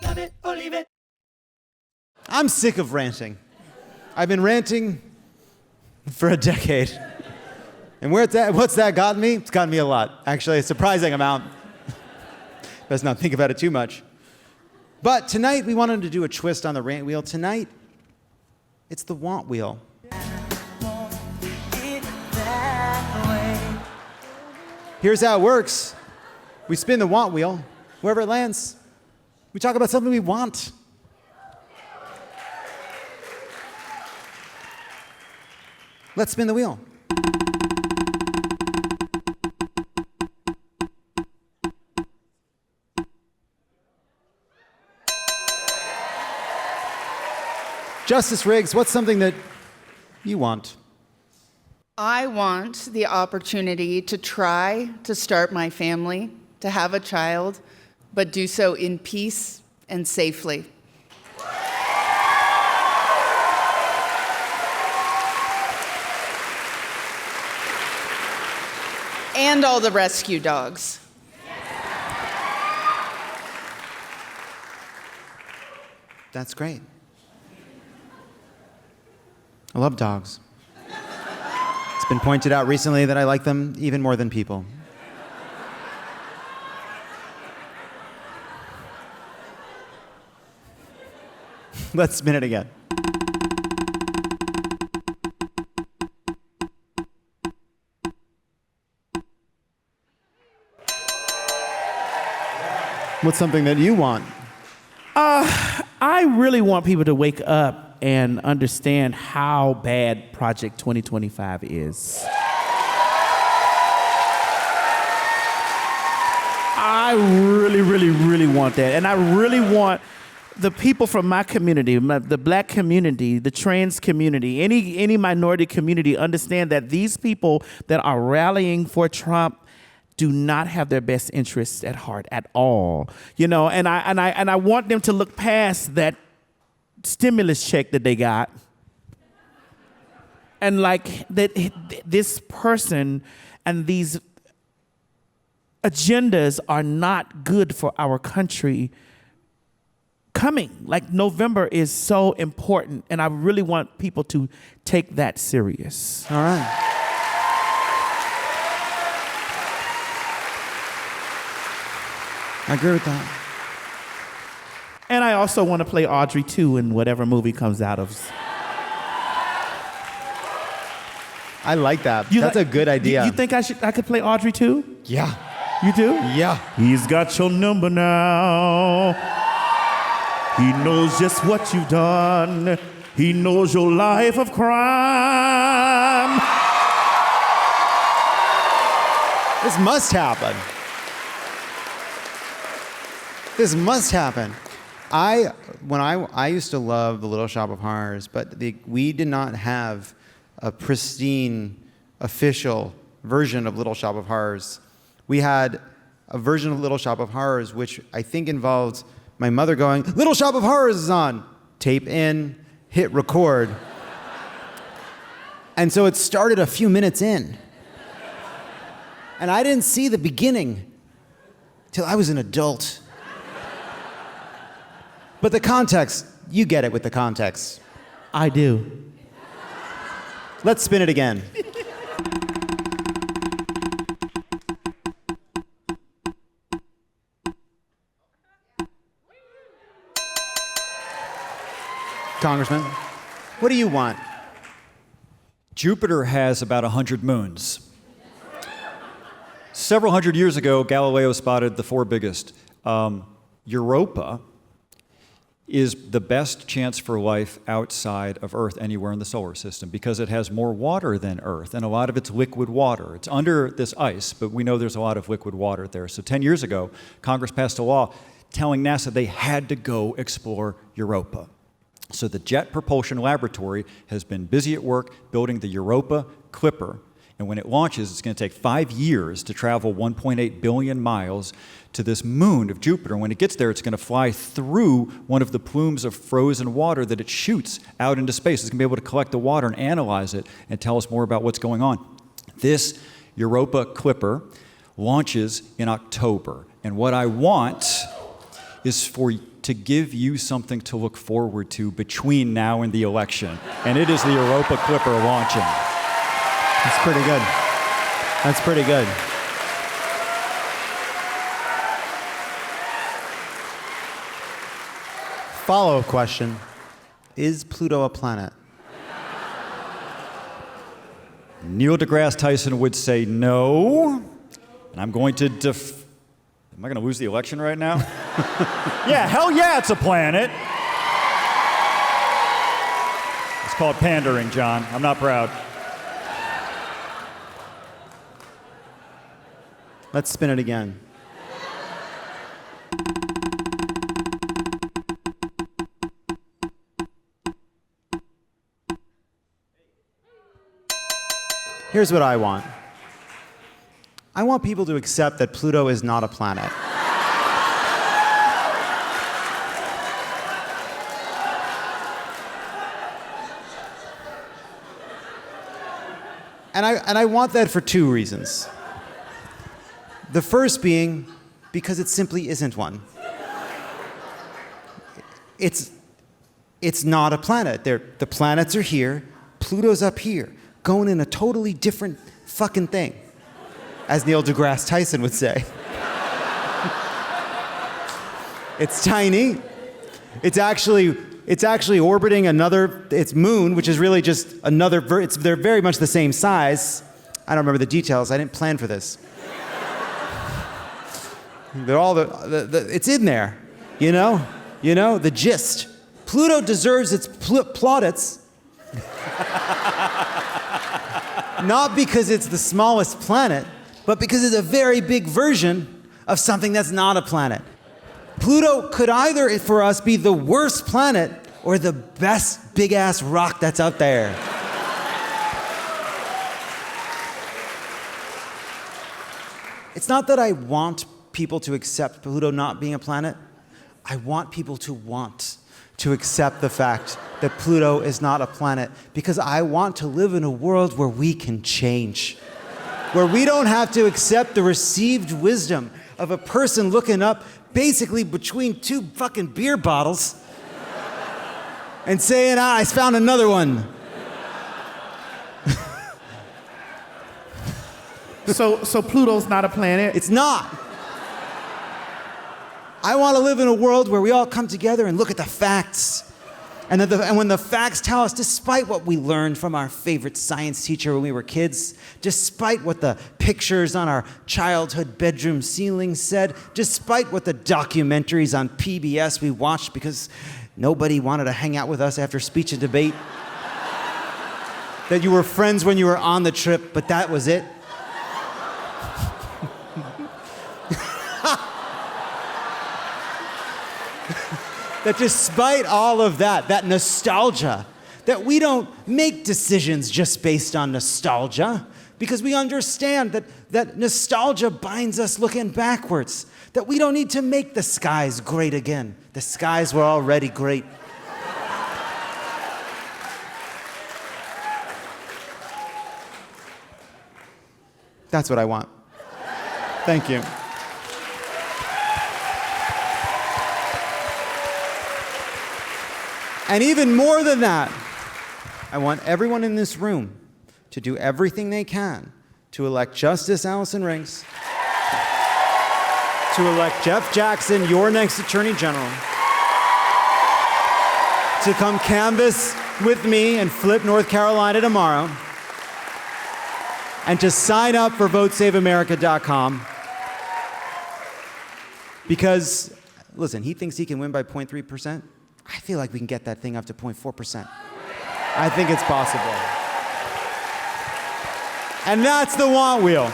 Love it or leave it. I'm sick of ranting. I've been ranting for a decade. And what's that gotten me? It's gotten me a lot. Actually, a surprising amount. Let's not think about it too much. But tonight, we wanted to do a twist on the Rant Wheel. Tonight, it's the Want Wheel. Here's how it works. We spin the Want Wheel. Wherever it lands, we talk about something we want. Let's spin the wheel. Justice Riggs, what's something that you want? I want the opportunity to try to start my family, to have a child, but do so in peace and safely. And all the rescue dogs. That's great. I love dogs. It's been pointed out recently that I like them even more than people. Let's spin it again. What's something that you want? I really want people to wake up and understand how bad Project 2025 is. I really, really, really want that. And I really want the people from my community, the black community, the trans community, any minority community, understand that these people that are rallying for Trump do not have their best interests at heart at all. You know, and I want them to look past that stimulus check that they got. And like that this person and these agendas are not good for our country coming. Like November is so important, and I really want people to take that serious. All right. I agree with that. And I also want to play Audrey 2 in whatever movie comes out of. I like that. That's a good idea. You think I could play Audrey 2? Yeah. You do? Yeah. He's got your number now. He knows just what you've done. He knows your life of crime. This must happen. This must happen. I used to love The Little Shop of Horrors, but we did not have a pristine, official version of Little Shop of Horrors. We had a version of Little Shop of Horrors, which I think involved my mother going, "Little Shop of Horrors is on." Tape in, hit record. And so it started a few minutes in. And I didn't see the beginning till I was an adult. But the context, you get it with the context. I do. Let's spin it again. Congressman, what do you want? Jupiter has about 100 moons. Several hundred years ago, Galileo spotted the four biggest. Europa is the best chance for life outside of Earth anywhere in the solar system because it has more water than Earth, and a lot of it's liquid water. It's under this ice, but we know there's a lot of liquid water there. So 10 years ago, Congress passed a law telling NASA they had to go explore Europa. So the Jet Propulsion Laboratory has been busy at work building the Europa Clipper. And when it launches, it's going to take 5 years to travel 1.8 billion miles to this moon of Jupiter. When it gets there, it's going to fly through one of the plumes of frozen water that it shoots out into space. It's going to be able to collect the water and analyze it and tell us more about what's going on. This Europa Clipper launches in October. And what I want is for to give you something to look forward to between now and the election. And it is the Europa Clipper launching. That's pretty good. That's pretty good. Follow-up question. Is Pluto a planet? Neil deGrasse Tyson would say no. And I'm going to Am I going to lose the election right now? Yeah, hell yeah, it's a planet. It's called pandering, John. I'm not proud. Let's spin it again. Here's what I want. I want people to accept that Pluto is not a planet. And I want that for two reasons. The first being because it simply isn't one. It's not a planet. The planets are here, Pluto's up here, going in a totally different fucking thing, as Neil deGrasse Tyson would say. It's tiny. It's actually orbiting its moon, which is really just another. They're very much the same size. I don't remember the details. I didn't plan for this. They're all it's in there, you know the gist. Pluto deserves its plaudits. Not because it's the smallest planet, but because it's a very big version of something that's not a planet. Pluto could either, for us, be the worst planet or the best big-ass rock that's out there. It's not that I want people to accept Pluto not being a planet. I want people to want to accept the fact that Pluto is not a planet, because I want to live in a world where we can change, where we don't have to accept the received wisdom of a person looking up basically between two fucking beer bottles and saying, I found another one. So Pluto's not a planet? It's not. I want to live in a world where we all come together and look at the facts. And when the facts tell us, despite what we learned from our favorite science teacher when we were kids, despite what the pictures on our childhood bedroom ceiling said, despite what the documentaries on PBS we watched because nobody wanted to hang out with us after speech and debate, that you were friends when you were on the trip, but that was it. That despite all of that nostalgia, that we don't make decisions just based on nostalgia, because we understand that nostalgia binds us looking backwards, that we don't need to make the skies great again. The skies were already great. That's what I want. Thank you. And even more than that, I want everyone in this room to do everything they can to elect Justice Allison Riggs, to elect Jeff Jackson, your next Attorney General, to come canvass with me and flip North Carolina tomorrow, and to sign up for votesaveamerica.com. Because, listen, he thinks he can win by 0.3%. I feel like we can get that thing up to 0.4%. I think it's possible. And that's the Want Wheel.